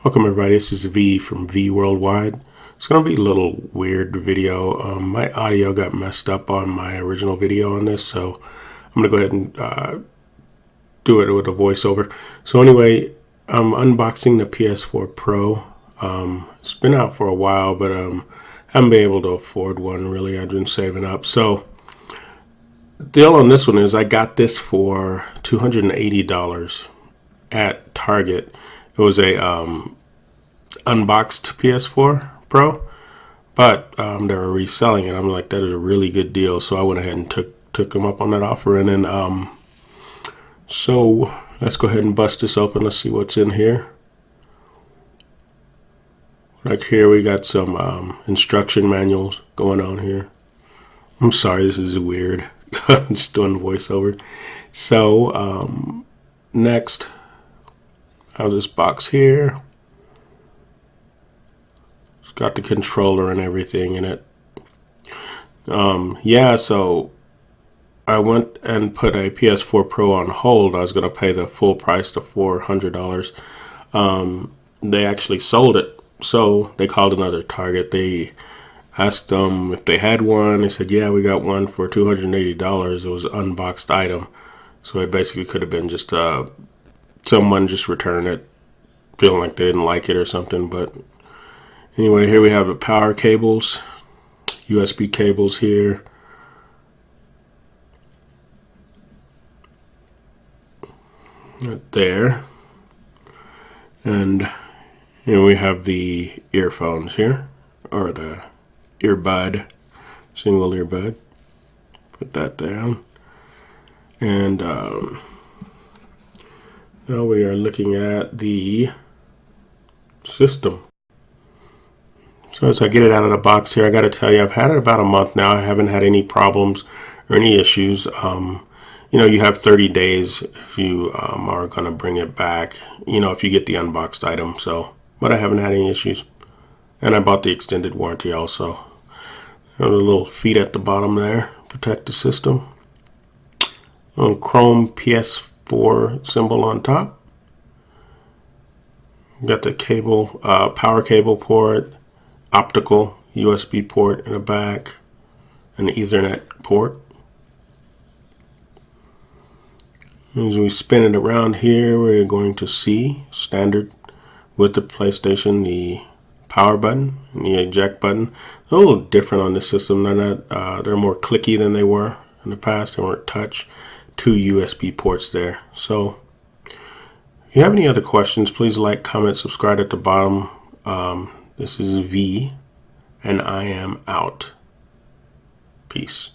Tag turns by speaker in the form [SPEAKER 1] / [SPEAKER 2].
[SPEAKER 1] Welcome everybody, this is V from V Worldwide. It's going to be a little weird video. My audio got messed up on my original video on this, so I'm going to go ahead and do it with a voiceover. So anyway, I'm unboxing the PS4 Pro. It's been out for a while, but haven't been able to afford one really. I've been saving up. So the deal on this one is I got this for $280 at Target. It was a unboxed PS4 Pro, but they were reselling it. I'm like, that is a really good deal. So I went ahead and took them up on that offer. And then, so let's go ahead and bust this open. Let's see what's in here. Like here, we got some instruction manuals going on here. I'm sorry, this is weird. I'm just doing voiceover. So next, I have this box here. It's got the controller and everything in it. Yeah, so I went and put a PS4 Pro on hold. I was going to pay the full price, the $400. They actually sold it. So they called another Target. They asked them if they had one. They said, yeah, we got one for $280. It was an unboxed item. So it basically could have been just someone just returned it, feeling like they didn't like it or something. But anyway, here we have the power cables, USB cables here. Right there. And here we have the earphones here, or the earbud, single earbud. Put that down. And now we are looking at the system. So as I get it out of the box here, I got to tell you, I've had it about a month now. I haven't had any problems or any issues. You know, you have 30 days if you are going to bring it back, you know, if you get the unboxed item. So, but I haven't had any issues. And I bought the extended warranty also. The little feet at the bottom there protect the system. Little chrome PS4 symbol on top. Got the cable, power cable port, optical USB port in the back, an Ethernet port. As we spin it around here, we're going to see standard with the PlayStation, the power button and the eject button. They're a little different on this system. They're more clicky than they were in the past. They weren't touch. 2 USB ports there. So if you have any other questions, please like, comment, subscribe at the bottom. This is V, and I am out. Peace.